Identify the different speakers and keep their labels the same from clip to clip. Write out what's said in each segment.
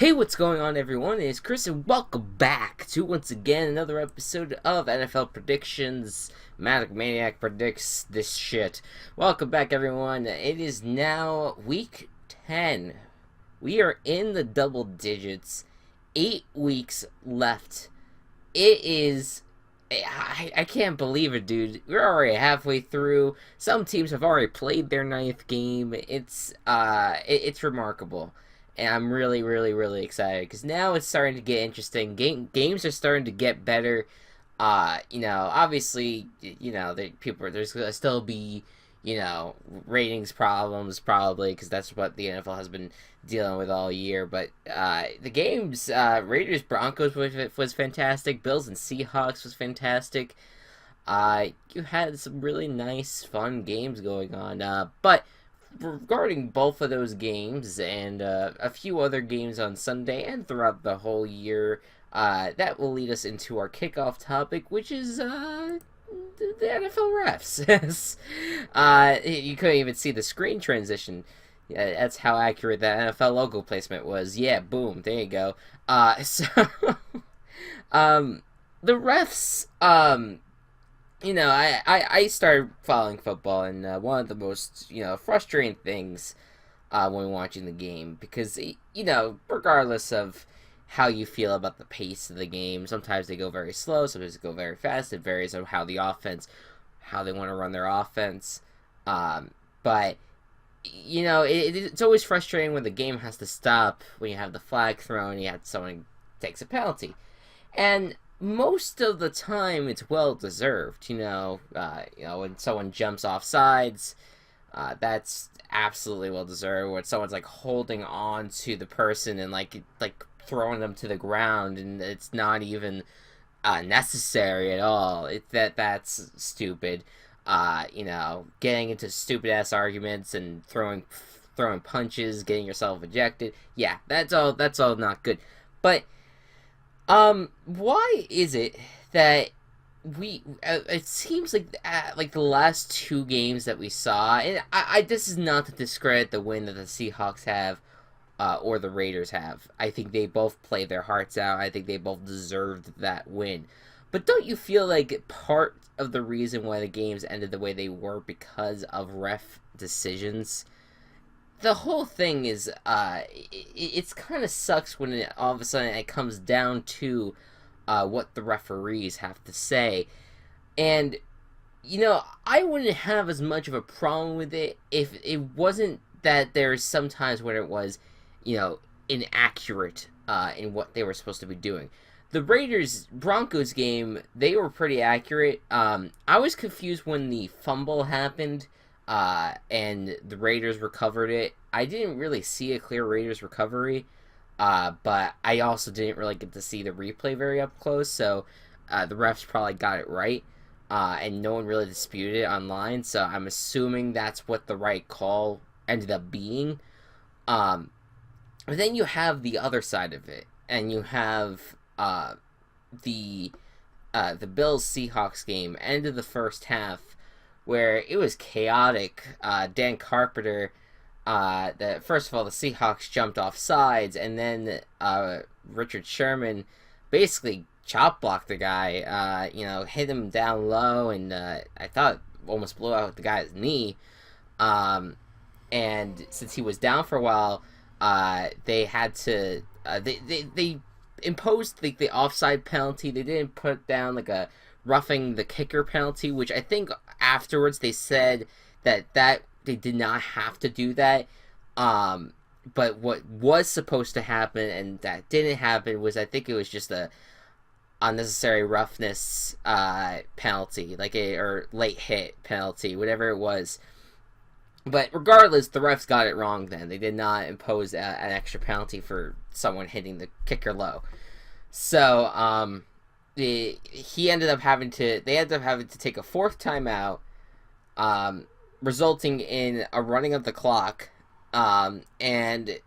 Speaker 1: Hey, what's going on, everyone? It's Chris, and welcome back to, once again, another episode of NFL Predictions. ManicManiac predicts this shit. Welcome back, everyone. It is now week 10. We are in the double digits. 8 weeks left. It is... I can't believe it, dude. We're already halfway through. Some teams have already played their 9th game. It's remarkable. And I'm really, really, really excited because now it's starting to get interesting. Games are starting to get better. Obviously, there's gonna still be, ratings problems probably because that's what the NFL has been dealing with all year. But the games, Raiders Broncos was fantastic. Bills and Seahawks was fantastic. You had some really nice, fun games going on. But regarding both of those games and a few other games on Sunday and throughout the whole year, that will lead us into our kickoff topic, which is the NFL refs. You couldn't even see the screen transition. That's how accurate that NFL logo placement was. Yeah, boom, there you go. The refs, I started following football, and one of the most, frustrating things when watching the game, because, regardless of how you feel about the pace of the game, sometimes they go very slow, sometimes they go very fast. It varies on how they want to run their offense. But, it's always frustrating when the game has to stop, when you have the flag thrown, and someone takes a penalty. And most of the time, it's well deserved. When someone jumps off sides, that's absolutely well deserved. When someone's holding on to the person and like throwing them to the ground, and it's not even necessary at all. That's stupid. Getting into stupid ass arguments and throwing punches, getting yourself ejected. Yeah, that's all not good. But why is it that it seems like the last 2 games that we saw, and this is not to discredit the win that the Seahawks have, or the Raiders have. I think they both played their hearts out. I think they both deserved that win. But don't you feel like part of the reason why the games ended the way they were because of ref decisions? The whole thing is, it's kind of sucks when all of a sudden it comes down to what the referees have to say. And, I wouldn't have as much of a problem with it if it wasn't that there's sometimes when it was, inaccurate in what they were supposed to be doing. The Raiders-Broncos game, they were pretty accurate. I was confused when the fumble happened. And the Raiders recovered it. I didn't really see a clear Raiders recovery, but I also didn't really get to see the replay very up close, so the refs probably got it right, and no one really disputed it online, so I'm assuming that's what the right call ended up being. But then you have the other side of it, and you have the Bills-Seahawks game, end of the first half, where it was chaotic. Dan Carpenter, first of all, the Seahawks jumped off sides, and then Richard Sherman basically chop blocked the guy, hit him down low, and I thought almost blew out the guy's knee. And since he was down for a while, they had to, they imposed the offside penalty. They didn't put down a roughing the kicker penalty, which I think afterwards they said that they did not have to do that. But what was supposed to happen and that didn't happen was, I think it was just a unnecessary roughness penalty, or late hit penalty, whatever it was. But regardless, the refs got it wrong then. They did not impose an extra penalty for someone hitting the kicker low. So, they ended up having to take a 4th timeout, resulting in a running of the clock, and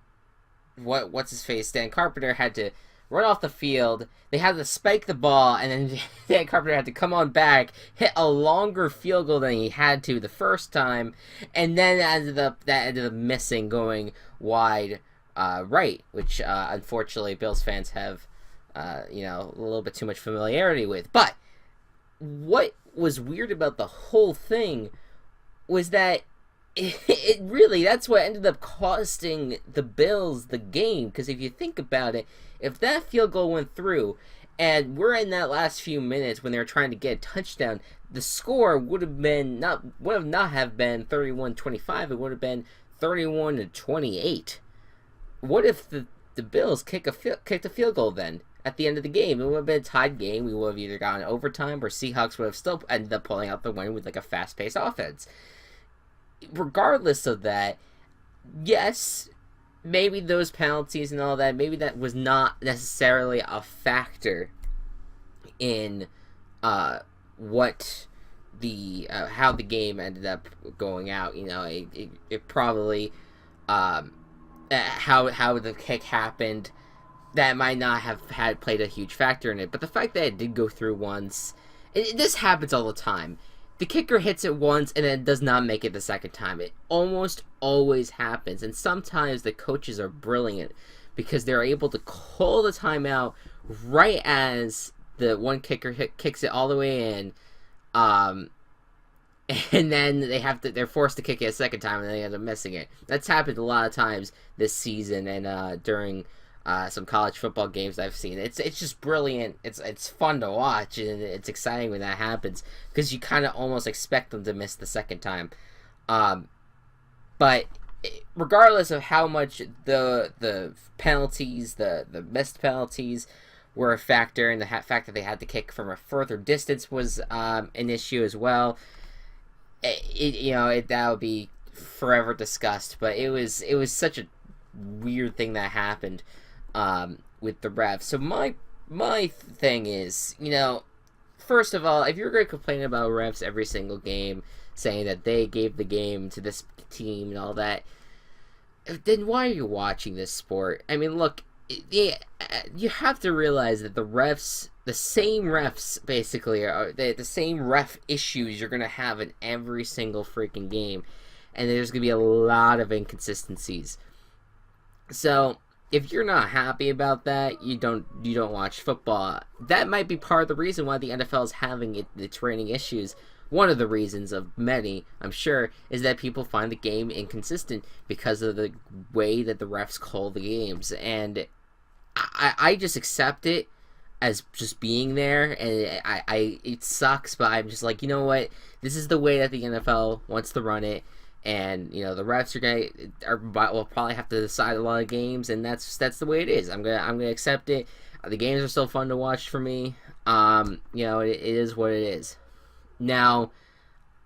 Speaker 1: what's his face, Dan Carpenter had to run off the field. They had to spike the ball, and then Dan Carpenter had to come on back, hit a longer field goal than he had to the first time, and then that ended up missing, going wide right, which unfortunately Bills fans have a little bit too much familiarity with. But what was weird about the whole thing was that it really, that's what ended up costing the Bills the game. Because if you think about it, if that field goal went through, and we're in that last few minutes when they were trying to get a touchdown, the score would have not have been 31-25. It would have been 31-28. What if the Bills kicked a field goal then at the end of the game? It would have been a tied game. We would have either gotten overtime, or Seahawks would have still ended up pulling out the win with like a fast-paced offense. Regardless of that, yes, maybe those penalties and all that, maybe that was not necessarily a factor in what the how the game ended up going out. It probably how the kick happened, that might not have played a huge factor in it. But the fact that it did go through once, this happens all the time. The kicker hits it once and then does not make it the second time. It almost always happens. And sometimes the coaches are brilliant because they're able to call the timeout right as the one kicker kicks it all the way in. And then they're forced to kick it a second time and they end up missing it. That's happened a lot of times this season and during some college football games I've seen. It's just brilliant. It's fun to watch, and it's exciting when that happens because you kind of almost expect them to miss the second time. But regardless of how much the penalties, the missed penalties were a factor, and the fact that they had to kick from a further distance was an issue as well. That would be forever discussed. But it was such a weird thing that happened with the refs. So my thing is, first of all, if you're going to complain about refs every single game, saying that they gave the game to this team and all that, then why are you watching this sport? I mean, look, you have to realize that the same refs basically are the same ref issues you're going to have in every single freaking game, and there's going to be a lot of inconsistencies. So if you're not happy about that, you don't watch football. That might be part of the reason why the NFL is having its rating issues. One of the reasons of many, I'm sure, is that people find the game inconsistent because of the way that the refs call the games. And I just accept it as just being there, and it sucks, but I'm just like, you know what? This is the way that the NFL wants to run it. And the refs will probably have to decide a lot of games, and that's the way it is. I'm gonna accept it. The games are still fun to watch for me. It is what it is. Now,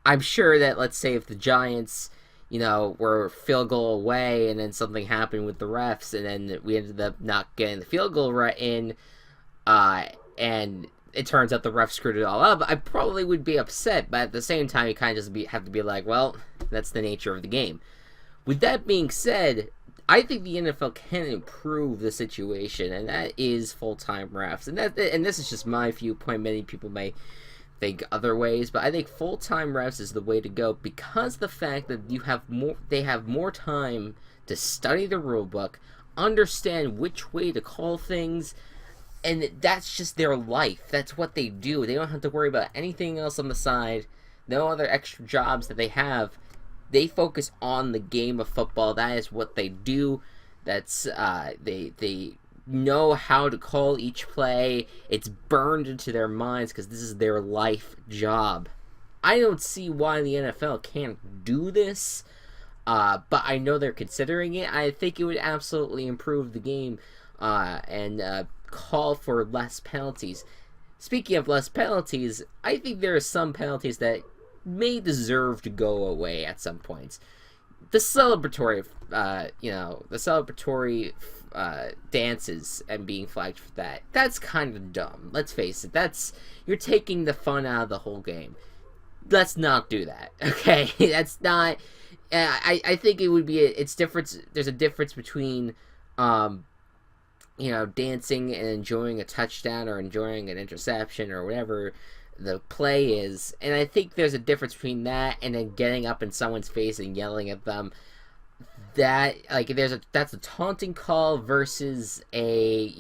Speaker 1: I'm sure that, let's say if the Giants, were a field goal away, and then something happened with the refs, and then we ended up not getting the field goal right in, and it turns out the ref screwed it all up, I probably would be upset, but at the same time, you kind of just have to be like, well, that's the nature of the game. With that being said, I think the NFL can improve the situation, and that is full-time refs. And this is just my viewpoint. Many people may think other ways, but I think full-time refs is the way to go because the fact that they have more time to study the rule book, understand which way to call things. And that's just their life. That's what they do. They don't have to worry about anything else on the side. No other extra jobs that they have. They focus on the game of football. That is what they do. That's they know how to call each play. It's burned into their minds because this is their life job. I don't see why the NFL can't do this. But I know they're considering it. I think it would absolutely improve the game. And call for less penalties. Speaking of less penalties, I think there are some penalties that may deserve to go away at some points. The celebratory, dances and being flagged for that's kind of dumb. Let's face it. You're taking the fun out of the whole game. Let's not do that, okay? That's not... I think it would be... There's a difference between... dancing and enjoying a touchdown or enjoying an interception or whatever the play is. And I think there's a difference between that and then getting up in someone's face and yelling at them. that's a taunting call versus a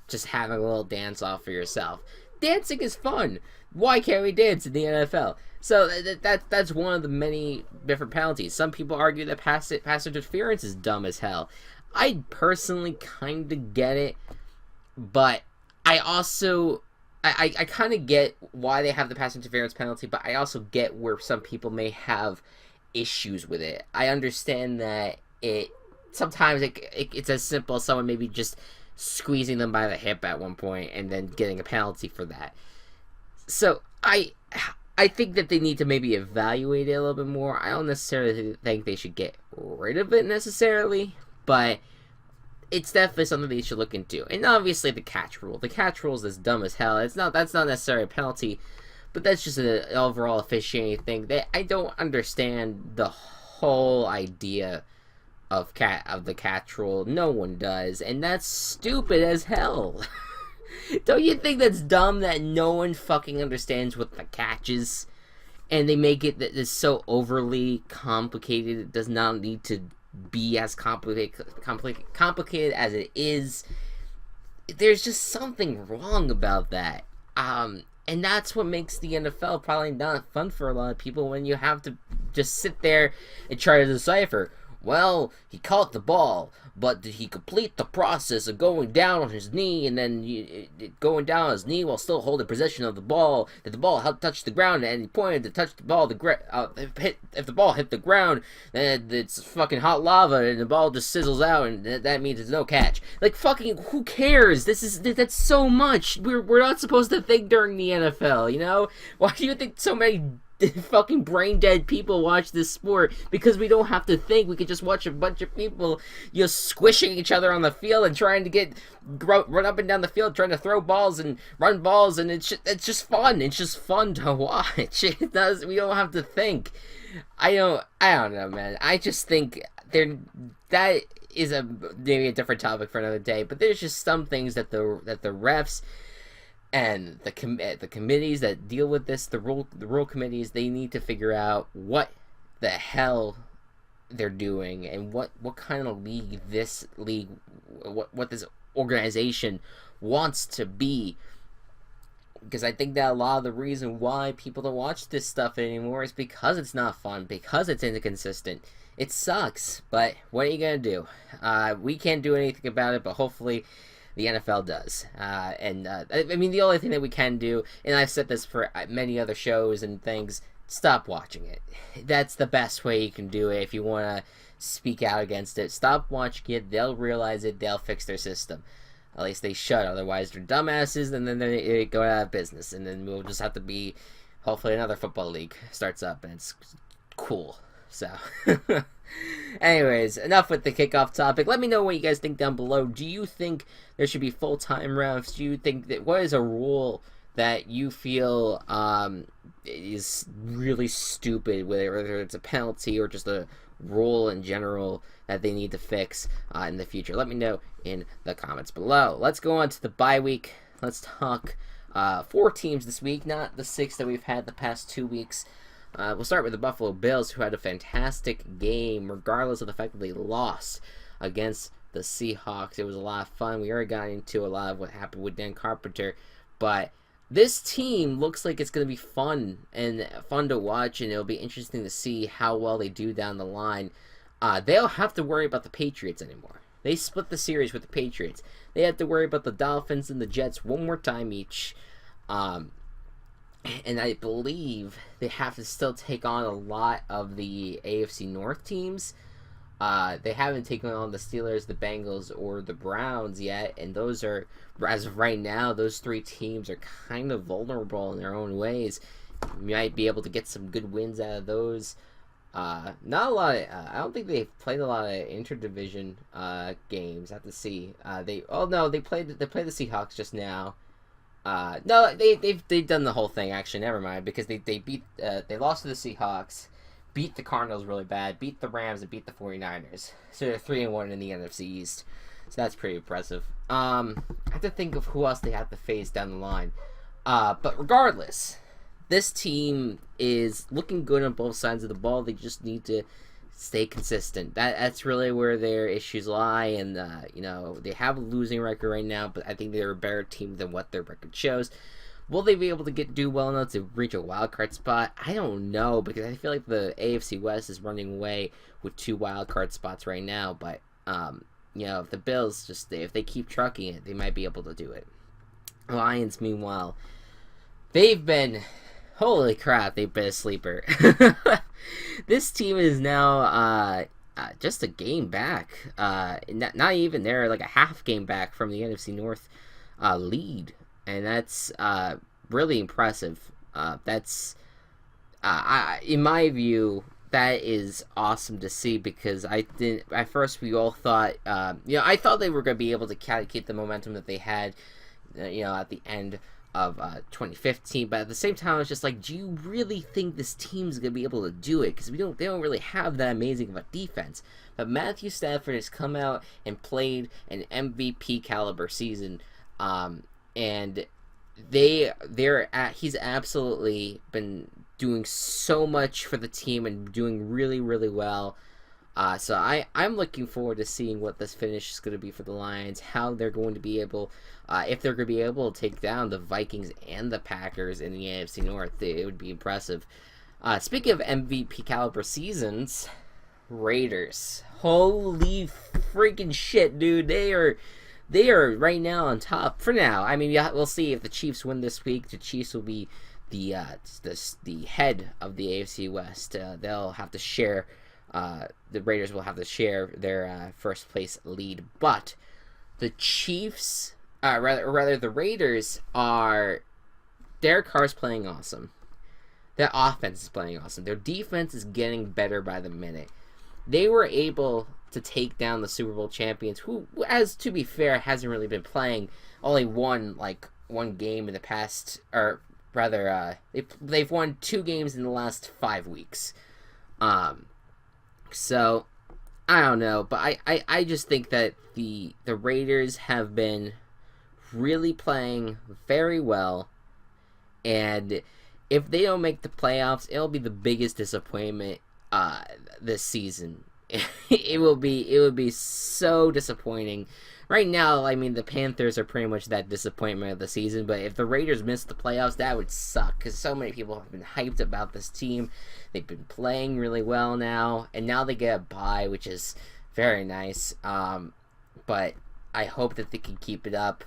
Speaker 1: just having a little dance off for yourself. Dancing is fun. Why can't we dance in the NFL? So that's one of the many different penalties. Some people argue that pass interference is dumb as hell. I personally kind of get it, but I also I kind of get why they have the pass interference penalty, but I also get where some people may have issues with it. I understand that sometimes it's as simple as someone maybe just squeezing them by the hip at one point and then getting a penalty for that. So I think that they need to maybe evaluate it a little bit more. I don't necessarily think they should get rid of it necessarily, but it's definitely something they should look into. And obviously the catch rule. The catch rule is as dumb as hell. That's not necessarily a penalty, but that's just an overall officiating thing. I don't understand the whole idea of the catch rule. No one does, and that's stupid as hell. Don't you think that's dumb that no one fucking understands what the catch is? And they make it that it's so overly complicated. It does not need to be as complicated as it is. There's just something wrong about that. And that's what makes the NFL probably not fun for a lot of people, when you have to just sit there and try to decipher. Well, he caught the ball, but did he complete the process of going down on his knee and then going down on his knee while still holding possession of the ball? Did the ball touch the ground and he pointed to touch the ball? If the ball hit the ground, then it's fucking hot lava and the ball just sizzles out, and that means it's no catch. Like, fucking, who cares? That's so much. We're not supposed to think during the NFL, you know? Why do you think so many fucking brain dead people watch this sport? Because we don't have to think. We could just watch a bunch of people squishing each other on the field and trying to run up and down the field, trying to throw balls and run balls, and it's just fun. It's just fun to watch. We don't have to think. I don't know, man. I just think that is maybe a different topic for another day, but there's just some things that the refs and the committees that deal with this, the rule committees, they need to figure out what the hell they're doing and what kind of league this organization wants to be. Because I think that a lot of the reason why people don't watch this stuff anymore is because it's not fun, because it's inconsistent. It sucks, but what are you gonna do? We can't do anything about it, but hopefully the NFL does. I mean, the only thing that we can do, and I've said this for many other shows and things, stop watching it. That's the best way you can do it if you want to speak out against it. Stop watching it. They'll realize it. They'll fix their system. At least they should. Otherwise, they're dumbasses, and then they go out of business. And then we'll just have to be, hopefully another football league starts up, and it's cool. So, anyways, enough with the kickoff topic. Let me know what you guys think down below. Do you think there should be full-time refs? Do you think what is a rule that you feel is really stupid, whether it's a penalty or just a rule in general that they need to fix in the future? Let me know in the comments below. Let's go on to the bye week. Let's talk 4 teams this week, not the 6 that we've had the past 2 weeks. We'll start with the Buffalo Bills, who had a fantastic game, regardless of the fact that they lost against the Seahawks. It was a lot of fun. We already got into a lot of what happened with Dan Carpenter, but this team looks like it's going to be fun to watch, and it'll be interesting to see how well they do down the line. They don't have to worry about the Patriots anymore. They split the series with the Patriots. They have to worry about the Dolphins and the Jets one more time each. And I believe they have to still take on a lot of the AFC North teams. They haven't taken on the Steelers, the Bengals, or the Browns yet, and those are, as of right now, those 3 teams are kind of vulnerable in their own ways. You might be able to get some good wins out of those. Not a lot of, I don't think they've played a lot of interdivision games. I have to see. They played the Seahawks just now. No, they've done the whole thing, actually. Never mind, because they lost to the Seahawks, beat the Cardinals really bad, beat the Rams, and beat the 49ers. So they're 3-1 in the NFC East. So that's pretty impressive. I have to think of who else they have to face down the line. But regardless, this team is looking good on both sides of the ball. They just need to stay consistent. That's really where their issues lie, and they have a losing record right now, but I think they're a better team than what their record shows. Will they be able to do well enough to reach a wild card spot? I don't know, because I feel like the AFC West is running away with 2 wild card spots right now. But if the Bills if they keep trucking it, they might be able to do it. Lions, meanwhile, they've been. Holy crap, they've been a sleeper. This team is now just a game back. Not even, they're like a half game back from the NFC North lead. And that's really impressive. That's, in my view, that is awesome to see, because at first we all thought, I thought they were going to be able to keep the momentum that they had, at the end of 2015, but at the same time, I was just like, do you really think this team's gonna be able to do it? Because they don't really have that amazing of a defense. But Matthew Stafford has come out and played an MVP caliber season, and he's absolutely been doing so much for the team and doing really, really well. So I'm looking forward to seeing what this finish is going to be for the Lions, how they're going to be able, if they're going to be able to take down the Vikings and the Packers in the AFC North. It would be impressive. Speaking of MVP caliber seasons, Raiders. Holy freaking shit, dude. They are right now on top for now. I mean, we'll see if the Chiefs win this week. The Chiefs will be the head of the AFC West. They'll have to share. The Raiders will have to share their first place lead, but the Chiefs, rather the Raiders, their car's playing awesome. Their offense is playing awesome. Their defense is getting better by the minute. They were able to take down the Super Bowl champions, who, as to be fair, hasn't really been playing. Only won one game in the past, or rather, they've won 2 games in the last 5 weeks. So, I don't know, but I just think that the Raiders have been really playing very well, and if they don't make the playoffs, it'll be the biggest disappointment this season. It would be so disappointing. Right now, I mean, the Panthers are pretty much that disappointment of the season, but if the Raiders miss the playoffs, that would suck, because so many people have been hyped about this team. They've been playing really well now, and now they get a bye, which is very nice. But I hope that they can keep it up.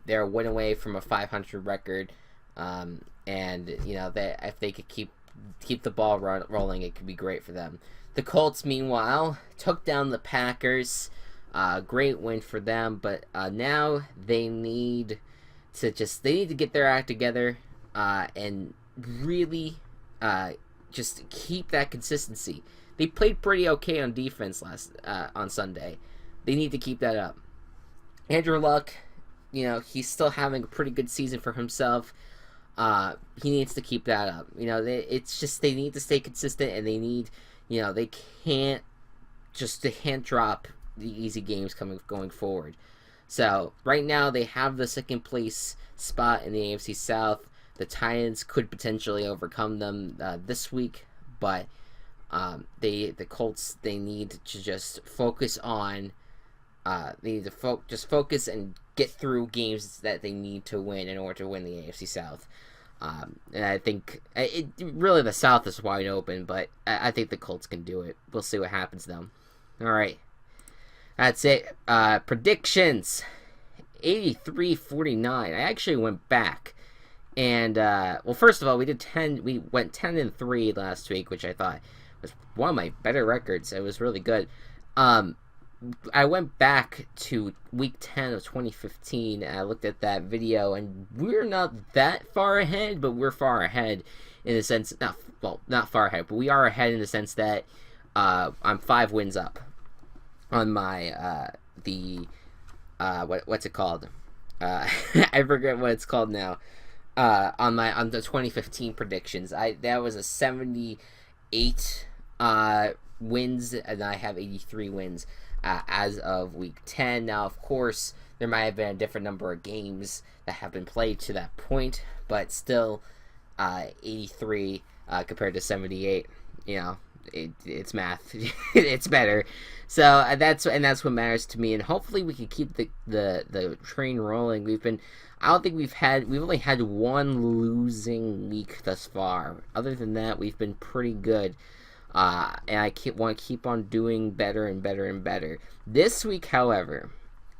Speaker 1: They're a win away from a 500 record, and if they could keep the ball rolling, it could be great for them. The Colts, meanwhile, took down the Packers. Great win for them, but now they need to get their act together and really just keep that consistency. They played pretty okay on defense on Sunday. They need to keep that up. Andrew Luck, he's still having a pretty good season for himself. He needs to keep that up. It's just they need to stay consistent, and they need, they can't drop the easy games going forward. So right now they have the second place spot in the AFC South. The Titans could potentially overcome them this week, but the Colts, they need to just focus on. They need to just focus and get through games that they need to win in order to win the AFC South. And I think really the South is wide open, but I think the Colts can do it. We'll see what happens though. All right. That's it. Predictions. 83-49. I actually went back. And, first of all, we went 10-3 last week, which I thought was one of my better records. It was really good. I went back to week 10 of 2015, and I looked at that video, and we're not that far ahead, but we're far ahead in the sense, not far ahead, but we are ahead in the sense that I'm 5 wins up on my what's it called? I forget what it's called now. On the 2015 predictions, that was a 78 wins, and I have 83 wins as of week 10. Now, of course, there might have been a different number of games that have been played to that point, but still, 83 compared to 78. it's math. It's better. So that's what matters to me. And hopefully we can keep the train rolling. We've only had one losing week thus far. Other than that, we've been pretty good. And I want to keep on doing better and better and better. This week, however,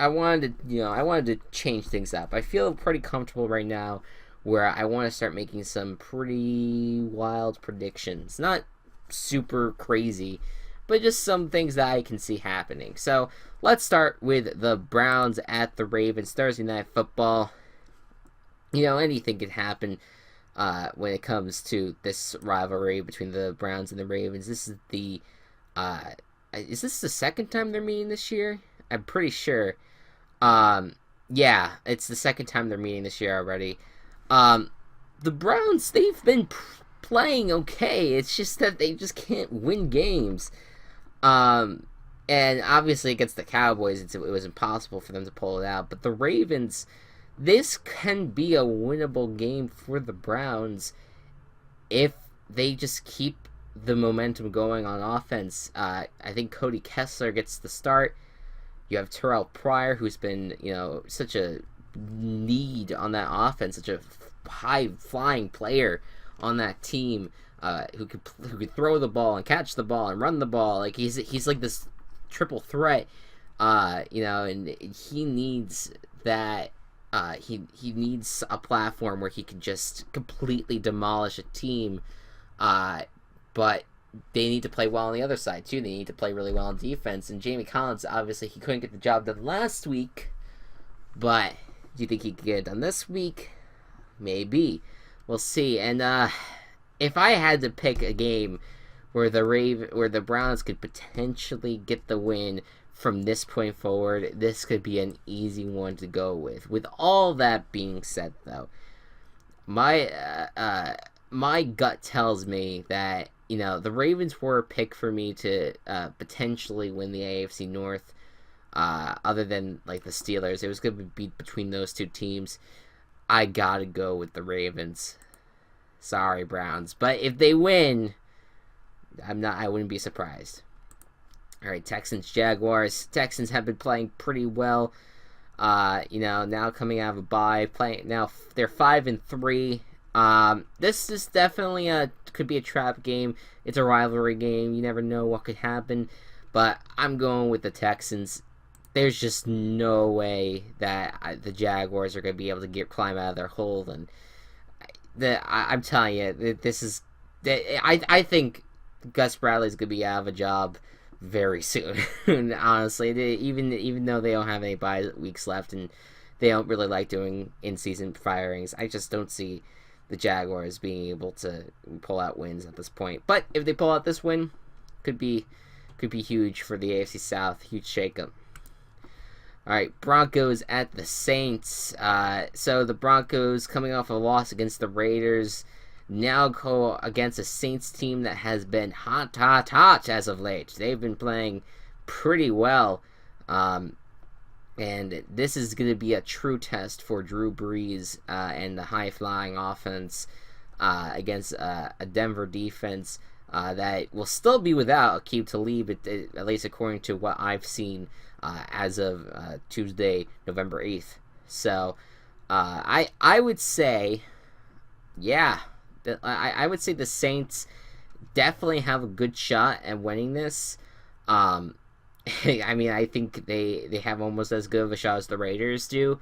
Speaker 1: I wanted to change things up. I feel pretty comfortable right now, where I want to start making some pretty wild predictions. Not super crazy, but just some things that I can see happening. So let's start with the Browns at the Ravens, Thursday Night Football. Anything can happen when it comes to this rivalry between the Browns and the Ravens. This is is this the second time they're meeting this year? I'm pretty sure. Yeah, it's the second time they're meeting this year already. The Browns, they've been playing okay. It's just that they just can't win games. And obviously against the Cowboys, it was impossible for them to pull it out. But the Ravens, this can be a winnable game for the Browns if they just keep the momentum going on offense. I think Cody Kessler gets the start. You have Terrell Pryor, who's been, such a need on that offense, such a high-flying player on that team, who could throw the ball and catch the ball and run the ball. Like he's like this triple threat, and he needs that. He needs a platform where he can just completely demolish a team, but they need to play well on the other side too. They need to play really well on defense. And Jamie Collins, obviously, he couldn't get the job done last week, but do you think he could get it done this week? Maybe. We'll see. And if I had to pick a game where the Browns could potentially get the win from this point forward, this could be an easy one to go with. With all that being said, though, my gut tells me that the Ravens were a pick for me to potentially win the AFC North. Other than like the Steelers, it was going to be between those two teams. I gotta go with the Ravens. Sorry, Browns, but if they win, I wouldn't be surprised. All right, Texans Jaguars. Texans have been playing pretty well. Now coming out of a bye, they're 5-3. This is definitely could be a trap game. It's a rivalry game. You never know what could happen, but I'm going with the Texans. There's just no way that the Jaguars are going to be able to climb out of their hole. And I'm telling you, this is. I think Gus Bradley's going to be out of a job very soon. Honestly, even though they don't have any bye weeks left and they don't really like doing in-season firings, I just don't see the Jaguars being able to pull out wins at this point. But if they pull out this win, could be huge for the AFC South. Huge shakeup. All right, Broncos at the Saints. So the Broncos, coming off a loss against the Raiders, now go against a Saints team that has been hot as of late. They've been playing pretty well. And this is going to be a true test for Drew Brees and the high-flying offense against a Denver defense that will still be without Aqib Talib, at least according to what I've seen as of Tuesday, November 8th. So I would say, yeah, I would say the Saints definitely have a good shot at winning this. I mean, I think they have almost as good of a shot as the Raiders do.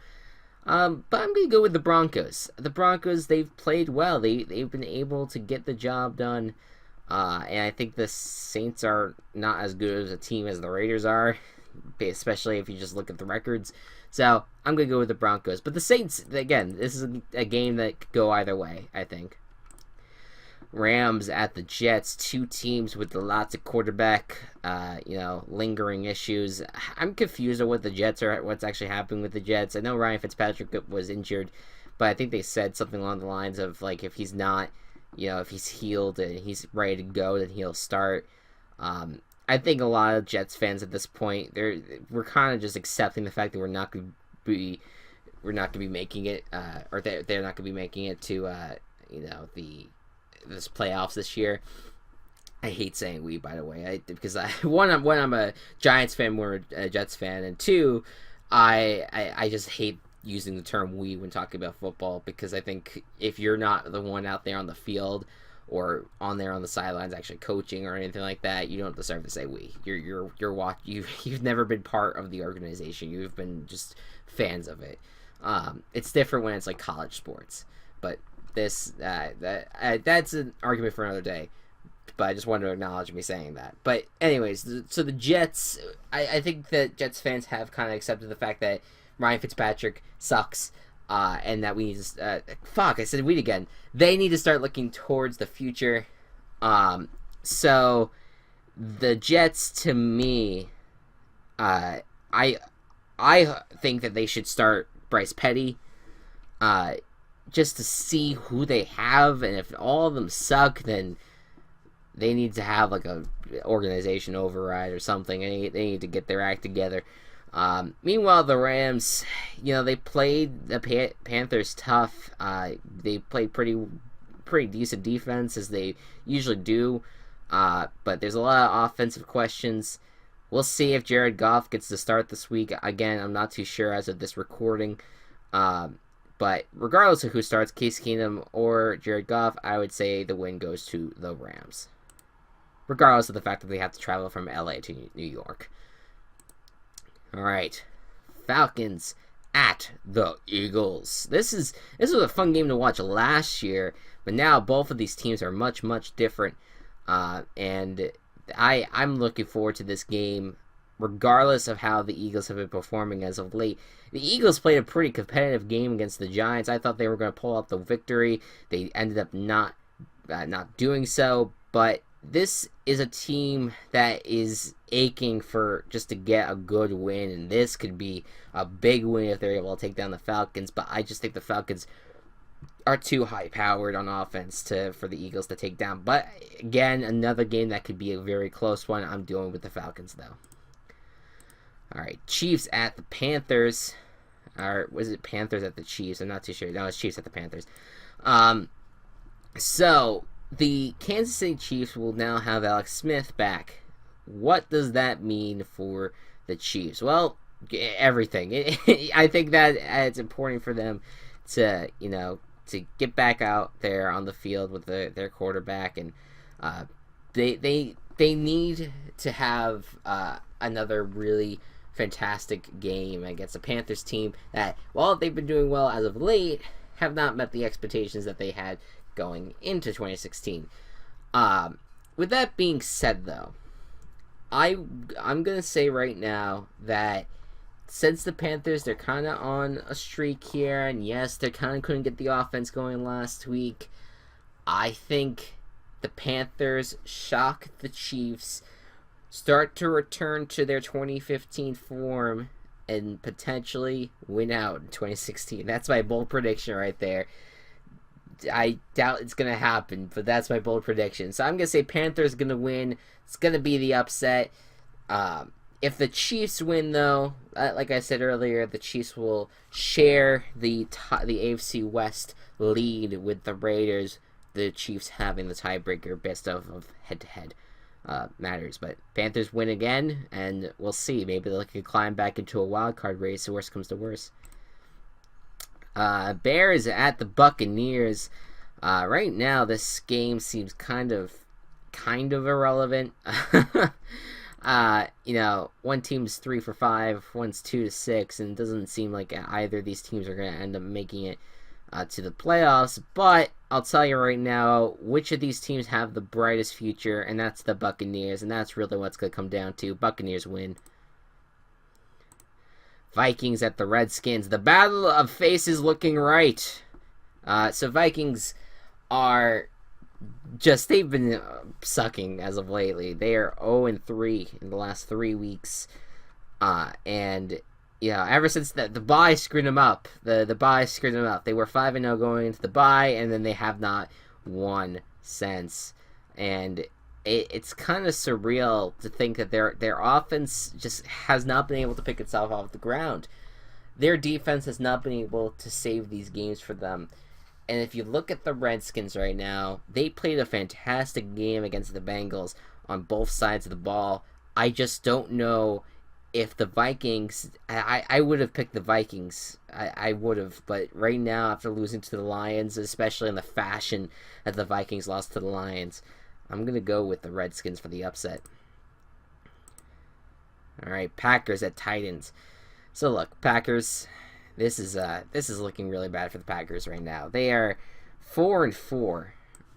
Speaker 1: But I'm going to go with the Broncos. The Broncos, they've played well. They've been able to get the job done. And I think the Saints are not as good as a team as the Raiders are, especially if you just look at the records. So I'm going to go with the Broncos. But the Saints, again, this is a game that could go either way, I think. Rams at the Jets, two teams with lots of quarterback, lingering issues. I'm confused on what the Jets are, what's actually happening with the Jets. I know Ryan Fitzpatrick was injured, but I think they said something along the lines of, like, if he's not, if he's healed and he's ready to go, then he'll start. I think a lot of Jets fans at this point, we're kind of just accepting the fact that we're not going to be making it, or they're not going to be making it to, this playoffs this year. I hate saying we, by the way, because one, I'm a Giants fan more a Jets fan, and two, I just hate using the term we when talking about football, because I think if you're not the one out there on the field or on there on the sidelines actually coaching or anything like that, you don't deserve to say we. You've never been part of the organization. You've been just fans of it. It's different when it's like college sports, but that's an argument for another day. But I just wanted to acknowledge me saying that. But anyways, so the Jets, I think that Jets fans have kind of accepted the fact that Ryan Fitzpatrick sucks, and that we need to... I said we again. They need to start looking towards the future. So the Jets, to me, I think that they should start Bryce Petty, just to see who they have, and if all of them suck, then they need to have like a organization override or something. They need to get their act together. Meanwhile, the Rams, they played the Panthers tough. They played pretty decent defense, as they usually do. But there's a lot of offensive questions. We'll see if Jared Goff gets to start this week. Again, I'm not too sure as of this recording. But regardless of who starts, Case Keenum or Jared Goff, I would say the win goes to the Rams, regardless of the fact that they have to travel from LA to New York. All right, Falcons at the Eagles. This was a fun game to watch last year, but now both of these teams are much, much different, and I'm looking forward to this game, regardless of how the Eagles have been performing as of late. The Eagles played a pretty competitive game against the Giants. I thought they were going to pull out the victory. They ended up not doing so, but this is a team that is aching for just to get a good win, and this could be a big win if they're able to take down the Falcons, but I just think the Falcons are too high-powered on offense for the Eagles to take down. But again, another game that could be a very close one. I'm dealing with the Falcons, though. All right, Chiefs at the Panthers. Or was it Panthers at the Chiefs? I'm not too sure. No, it's Chiefs at the Panthers. So the Kansas City Chiefs will now have Alex Smith back. What does that mean for the Chiefs? Well, everything. I think that it's important for them to get back out there on the field with their quarterback, and they need to have another really fantastic game against a Panthers team that, while they've been doing well as of late, have not met the expectations that they had going into 2016. With that being said, though, I'm gonna say right now that since the Panthers, they're kind of on a streak here, and yes, they kind of couldn't get the offense going last week, I think the Panthers shock the Chiefs, start to return to their 2015 form, and potentially win out in 2016. That's my bold prediction right there. I doubt it's going to happen, but that's my bold prediction. So I'm going to say Panthers going to win. It's going to be the upset. If the Chiefs win, though, like I said earlier, the Chiefs will share the AFC West lead with the Raiders, the Chiefs having the tiebreaker best of head-to-head matters. But Panthers win again, and we'll see. Maybe they can climb back into a wild card race, so worst comes to worst. Bears at the Buccaneers. Right now, this game seems kind of irrelevant. One team's 3 for 5, one's 2 to 6, and it doesn't seem like either of these teams are going to end up making it to the playoffs. But I'll tell you right now, which of these teams have the brightest future, and that's the Buccaneers, and that's really what's going to come down to. Buccaneers win. Vikings at the Redskins. The battle of faces looking right. So Vikings are they've been sucking as of lately. They are 0-3 in the last 3 weeks. And ever since the bye screwed them up. The bye screwed them up. They were 5-0 going into the bye, and then they have not won since. And it's kind of surreal to think that their offense just has not been able to pick itself off the ground. Their defense has not been able to save these games for them. And if you look at the Redskins right now, they played a fantastic game against the Bengals on both sides of the ball. I just don't know if the Vikings... I would have picked the Vikings. I would have. But right now, after losing to the Lions, especially in the fashion that the Vikings lost to the Lions, I'm going to go with the Redskins for the upset. All right, Packers at Titans. So look, Packers... This is looking really bad for the Packers right now. They are 4-4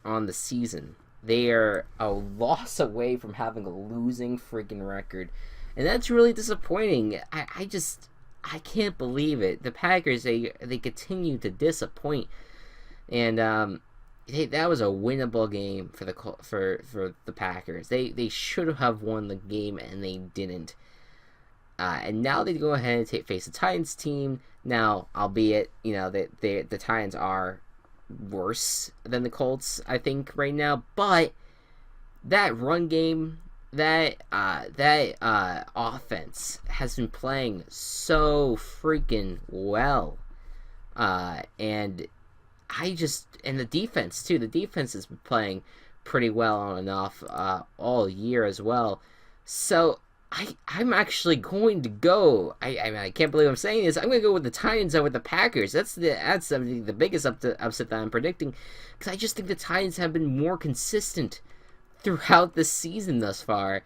Speaker 1: on the season. They are a loss away from having a losing freaking record, and that's really disappointing. I can't believe it. The Packers, they continue to disappoint, and that was a winnable game for the Packers. They should have won the game, and they didn't. And now they go ahead and face the Titans team. Now, albeit, the Titans are worse than the Colts, I think, right now. But that run game, that offense has been playing so freaking well. And the defense, too. The defense has been playing pretty well on and off all year as well. So I'm actually going to go. I can't believe I'm saying this. I'm going to go with the Titans over the Packers. That's the biggest upset that I'm predicting, because I just think the Titans have been more consistent throughout the season thus far,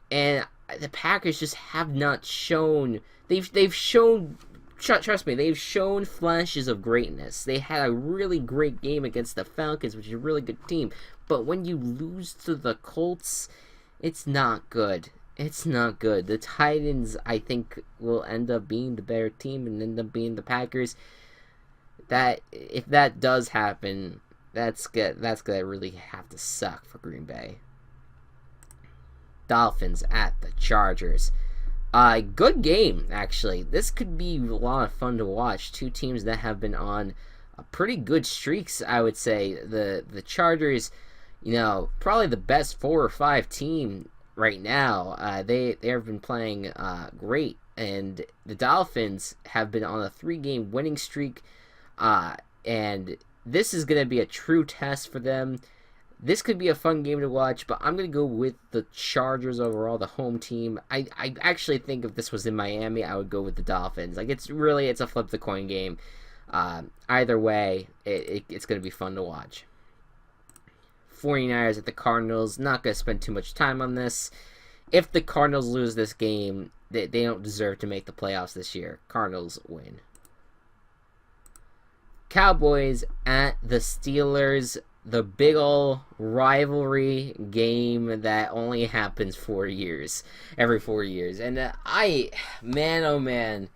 Speaker 1: and the Packers just have not shown. They've shown. Trust me, they've shown flashes of greatness. They had a really great game against the Falcons, which is a really good team. But when you lose to the Colts, it's not good. It's not good. The Titans, I think, will end up being the better team and end up being the Packers. If that does happen, that's gonna really have to suck for Green Bay. Dolphins at the Chargers. Good game, actually. This could be a lot of fun to watch. Two teams that have been on pretty good streaks, I would say. The Chargers, probably the best 4 or 5 team right now. They have been playing great, and the Dolphins have been on a 3-game winning streak, and this is going to be a true test for them. This could be a fun game to watch, but I'm going to go with the Chargers overall, the home team. I actually think if this was in Miami, I would go with the Dolphins. It's a flip the coin game. Either way, it's going to be fun to watch. 49ers at the Cardinals. Not going to spend too much time on this. If the Cardinals lose this game, they don't deserve to make the playoffs this year. Cardinals win. Cowboys at the Steelers. The big ol' rivalry game that only happens every 4 years. And man, oh man,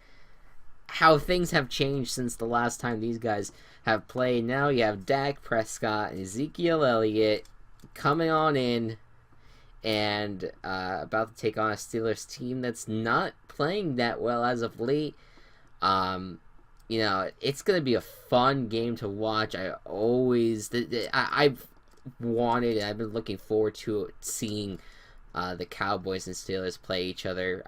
Speaker 1: how things have changed since the last time these guys have played. Now you have Dak Prescott and Ezekiel Elliott coming on in and about to take on a Steelers team that's not playing that well as of late. It's going to be a fun game to watch. I've been looking forward to seeing the Cowboys and Steelers play each other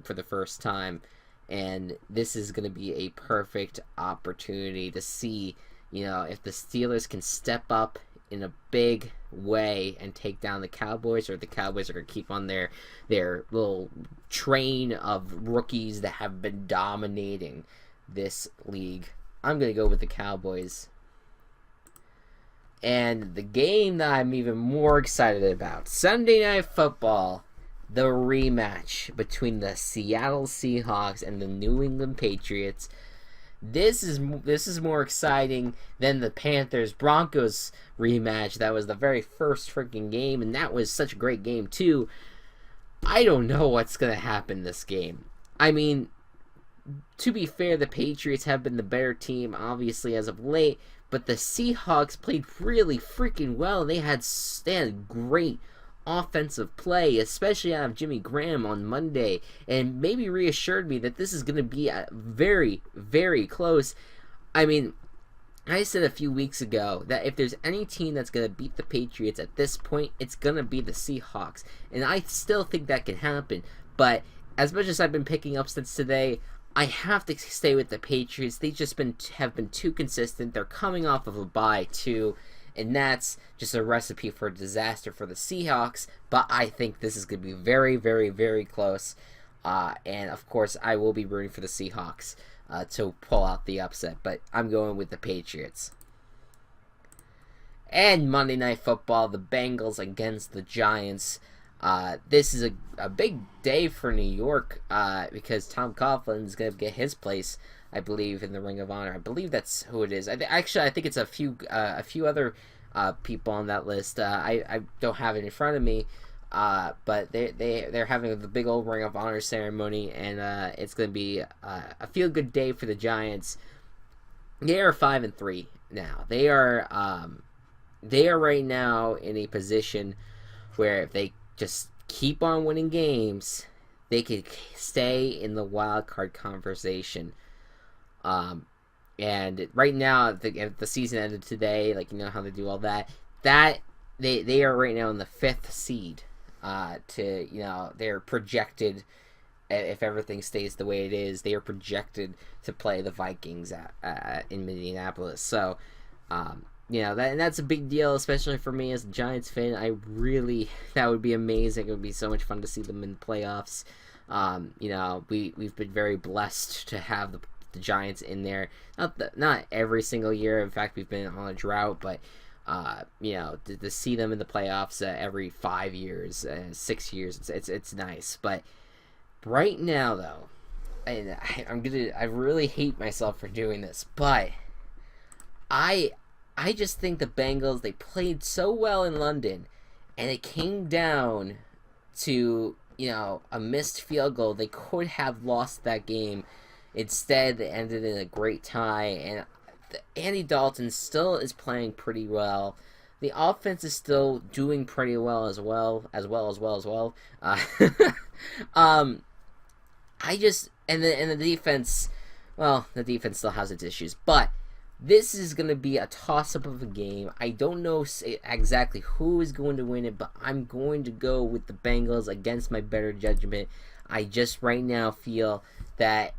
Speaker 1: for the first time. And this is going to be a perfect opportunity to see, if the Steelers can step up in a big way and take down the Cowboys, or the Cowboys are going to keep on their little train of rookies that have been dominating this league. I'm going to go with the Cowboys. And the game that I'm even more excited about, Sunday Night Football, the rematch between the Seattle Seahawks and the New England Patriots. This is more exciting than the Panthers Broncos rematch. That was the very first freaking game, and that was such a great game too. I don't know what's going to happen this game. I mean, to be fair, the Patriots have been the better team, obviously, as of late, but the Seahawks played really freaking well. They had great offensive play, especially out of Jimmy Graham on Monday, and maybe reassured me that this is going to be very, very close. I mean, I said a few weeks ago that if there's any team that's going to beat the Patriots at this point, it's going to be the Seahawks, and I still think that can happen, but as much as I've been picking upsets today, I have to stay with the Patriots. They just have been too consistent. They're coming off of a bye too, and that's just a recipe for disaster for the Seahawks. But I think this is going to be very, very, very close. And of course, I will be rooting for the Seahawks to pull out the upset. But I'm going with the Patriots. And Monday Night Football, the Bengals against the Giants. This is a big day for New York because Tom Coughlin is going to get his place, I believe, in the Ring of Honor. I believe that's who it is. I think it's a few other people on that list. I don't have it in front of me, but they're having the big old Ring of Honor ceremony, and it's going to be a feel good day for the Giants. They are 5-3 now. They are right now in a position where if they just keep on winning games, they could stay in the wild card conversation. And right now, if the season ended today, like, you know how they do all that they are right now in the 5th seed. They're projected, if everything stays the way it is, they are projected to play the Vikings in Minneapolis. So, that's a big deal, especially for me as a Giants fan. That would be amazing. It would be so much fun to see them in the playoffs. We've been very blessed to have the Giants in there. Not every single year. In fact, we've been on a drought, but to see them in the playoffs every 5 years, 6 years, it's nice. But right now, though, and I really hate myself for doing this, but I just think the Bengals, they played so well in London, and it came down to, a missed field goal. They could have lost that game. Instead, it ended in a great tie, and Andy Dalton still is playing pretty well. The offense is still doing pretty well as well. The defense, the defense still has its issues, but this is going to be a toss-up of a game. I don't know exactly who is going to win it, but I'm going to go with the Bengals against my better judgment. I just right now feel that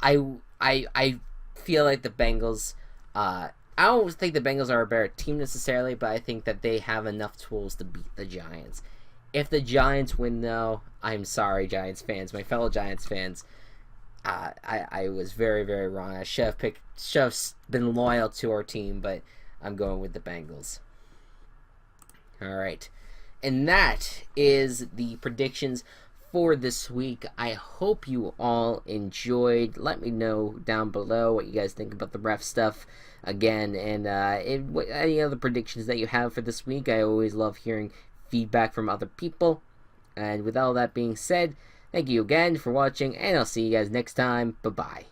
Speaker 1: I feel like the Bengals, I don't think the Bengals are a better team necessarily, but I think that they have enough tools to beat the Giants. If the Giants win, though, I'm sorry, Giants fans, my fellow Giants fans. I was very, very wrong. I should have been loyal to our team, but I'm going with the Bengals. All right. And that is the predictions for this week. I hope you all enjoyed. Let me know down below what you guys think about the ref stuff again, and any other predictions that you have for this week. I always love hearing feedback from other people. And with all that being said, thank you again for watching, and I'll see you guys next time. Bye-bye.